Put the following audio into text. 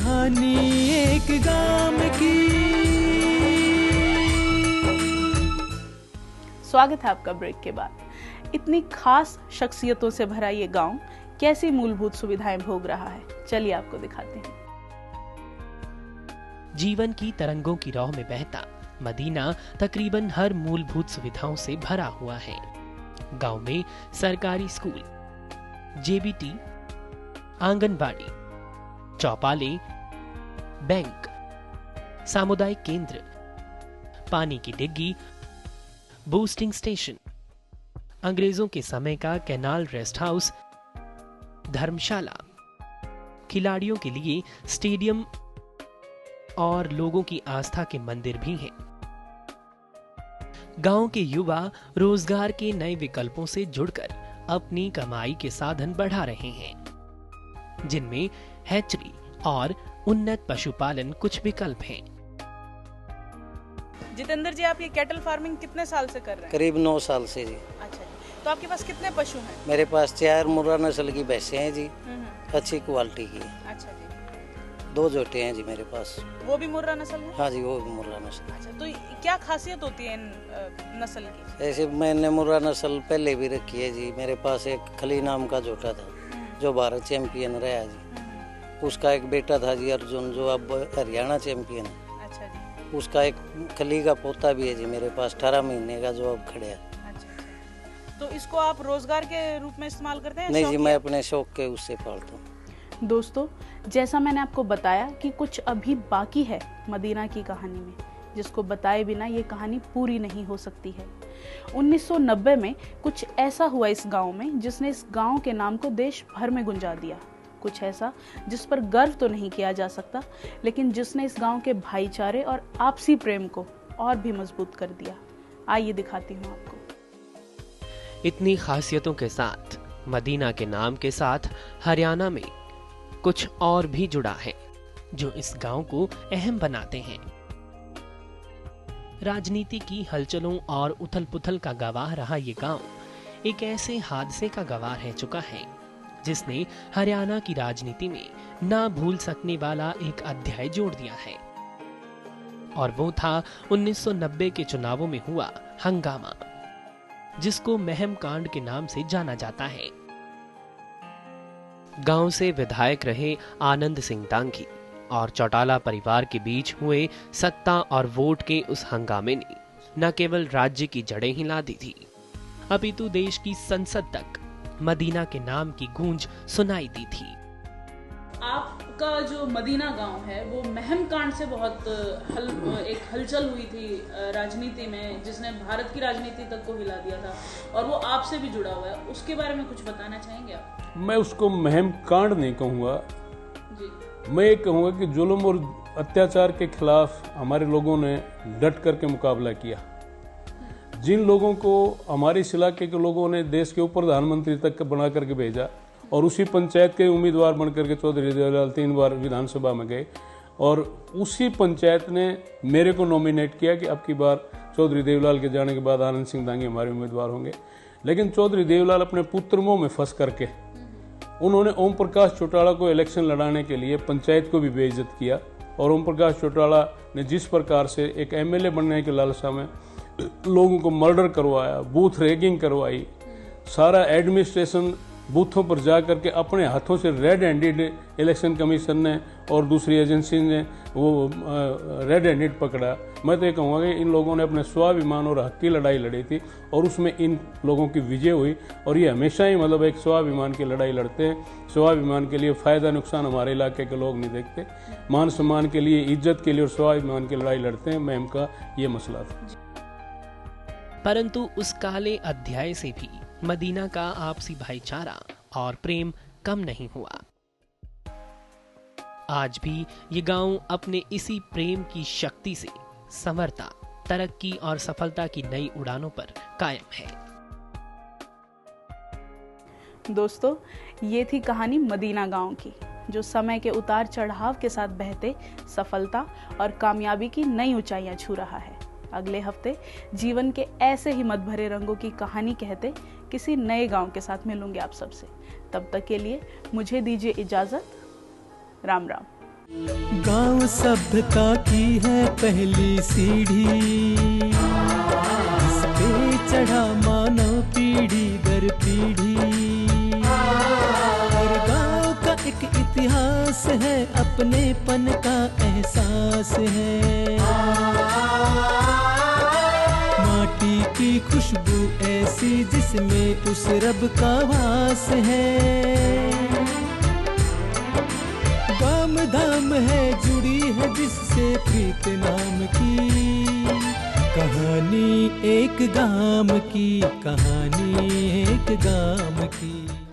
कहानी एक गांव की। स्वागत है आपका ब्रेक के बाद। इतनी खास शख्सियतों से भरा ये गांव कैसी मूलभूत सुविधाएं भोग रहा है, चलिए आपको दिखाते हैं। जीवन की तरंगों की राह में बहता मदीना तकरीबन हर मूलभूत सुविधाओं से भरा हुआ है। गांव में सरकारी स्कूल, जेबीटी, आंगनबाड़ी, चौपाले, बैंक, सामुदायिक केंद्र, पानी की डिग्गी, बूस्टिंग स्टेशन, अंग्रेजों के समय का कैनाल रेस्ट हाउस, धर्मशाला, खिलाड़ियों के लिए स्टेडियम और लोगों की आस्था के मंदिर भी हैं। गांव के युवा रोजगार के नए विकल्पों से जुड़कर अपनी कमाई के साधन बढ़ा रहे हैं, जिनमें हैचरी और उन्नत पशुपालन कुछ विकल्प हैं। जितेंद्र जी, आप ये कैटल फार्मिंग कितने साल से कर रहे हैं? करीब 9 साल से जी। अच्छा जी, तो आपके पास कितने पशु हैं? मेरे पास 4 मुर्रा नस्ल की भैंसें हैं जी, अच्छी क्वालिटी की। अच्छा जी। 2 जोटे हैं जी मेरे पास। वो भी मुर्रा नस्ल है? हाँ जी, वो भी मुर्रा नस्ल। अच्छा, तो क्या खासियत होती है इन नस्ल की? ऐसे मैंने मुर्रा नस्ल पहले भी रखी है जी। मेरे पास एक खली नाम का जोटा था जो भारत चैंपियन रहा जी। उसका एक बेटा था जी अर्जुन, जो अब हरियाणा चैंपियन है। अच्छा जी। उसका एक खली का पोता भी है जी मेरे पास, 18 महीने का, जो अब खड़े है। अच्छा, तो इसको आप रोजगार के रूप में इस्तेमाल करते हैं? नहीं जी, मैं अपने शौक के उससे पालता हूँ। दोस्तों, जैसा मैंने आपको बताया कि कुछ अभी बाकी है मदीना की कहानी में, जिसको बताए बिना ये कहानी पूरी नहीं हो सकती है। 1990 में कुछ ऐसा हुआ इस गांव में जिसने इस गांव के नाम को देश भर में गुंजा दिया। कुछ ऐसा जिस पर गर्व तो नहीं किया जा सकता, लेकिन जिसने इस गांव के भाईचारे और आपसी प्रेम को और भी मजबूत कर दिया। आइए दिखाती हूँ आपको। इतनी खासियतों के साथ मदीना के नाम के साथ हरियाणा में कुछ और भी जुड़ा है जो इस गांव को अहम बनाते हैं। राजनीति की हलचलों और उथल-पुथल का गवाह रहा ये गांव एक ऐसे हादसे का गवाह रह चुका है जिसने हरियाणा की राजनीति में ना भूल सकने वाला एक अध्याय जोड़ दिया है, और वो था 1990 के चुनावों में हुआ हंगामा, जिसको महम कांड के नाम से जाना जाता है। गांव से विधायक रहे आनंद सिंह दांगी और चौटाला परिवार के बीच हुए सत्ता और वोट के उस हंगामे ने न केवल राज्य की जड़ें हिला दी थी, अपितु देश की संसद तक मदीना के नाम की गूंज सुनाई दी थी। आपका जो मदीना गांव है वो महम कांड से बहुत एक हलचल हुई थी राजनीति में, जिसने भारत की राजनीति तक को हिला दिया था, और वो आपसे भी जुड़ा हुआ है। उसके बारे में कुछ बताना चाहेंगे आप? मैं उसको महम कांड नहीं कहूँगा जी। मैं ये कहूँगा कि जुल्म और अत्याचार के खिलाफ हमारे लोगों ने डट करके मुकाबला किया। जिन लोगों को हमारे इस इलाके के लोगों ने देश के उप प्रधानमंत्री तक बना करके भेजा, और उसी पंचायत के उम्मीदवार बन करके चौधरी देवलाल 3 बार विधानसभा में गए, और उसी पंचायत ने मेरे को नॉमिनेट किया कि अब की बार चौधरी देवलाल के जाने के बाद आनंद सिंह दांगी हमारे उम्मीदवार होंगे। लेकिन चौधरी देवलाल अपने पुत्र मोह में फंस करके उन्होंने ओम प्रकाश चौटाला को इलेक्शन लड़ाने के लिए पंचायत को भी बेइज्जत किया, और ओम प्रकाश चौटाला ने जिस प्रकार से एक एमएलए बनने के लालसा में लोगों को मर्डर करवाया, बूथ रैगिंग करवाई, सारा एडमिनिस्ट्रेशन बूथों पर जा करके अपने हाथों से रेड हैंडेड इलेक्शन कमीशन ने और दूसरी एजेंसी ने वो रेड हैंडेड पकड़ा। मैं तो ये कहूँगा कि इन लोगों ने अपने स्वाभिमान और हक की लड़ाई लड़ी थी, और उसमें इन लोगों की विजय हुई। और ये हमेशा ही मतलब एक स्वाभिमान की लड़ाई लड़ते हैं। स्वाभिमान के लिए फ़ायदा नुकसान हमारे इलाके के लोग नहीं देखते, मान सम्मान के लिए, इज्जत के लिए और स्वाभिमान की लड़ाई लड़ते हैं। महम का ये मसला था। परंतु उस काले अध्याय से भी मदीना का आपसी भाईचारा और प्रेम कम नहीं हुआ। आज भी ये गांव अपने इसी प्रेम की शक्ति से संवरता, तरक्की और सफलता की नई उड़ानों पर कायम है। दोस्तों, ये थी कहानी मदीना गांव की, जो समय के उतार चढ़ाव के साथ बहते सफलता और कामयाबी की नई ऊंचाइयां छू रहा है। अगले हफ्ते जीवन के ऐसे ही मत भरे रंगों की कहानी कहते किसी नए गांव के साथ मिलूंगे आप सबसे। तब तक के लिए मुझे दीजिए इजाजत। राम राम। गांव सभ्यता की है पहली सीढ़ी, इस पे चढ़ा मानव पीढ़ी दर पीढ़ी। हर गांव का एक इतिहास है, अपनेपन का एहसास है। माटी की खुशबू ऐसी जिसमें उस रब का वास है। गाम धाम है जुड़ी है जिससे प्रीत नाम की कहानी, एक गाम की कहानी, एक गाम की।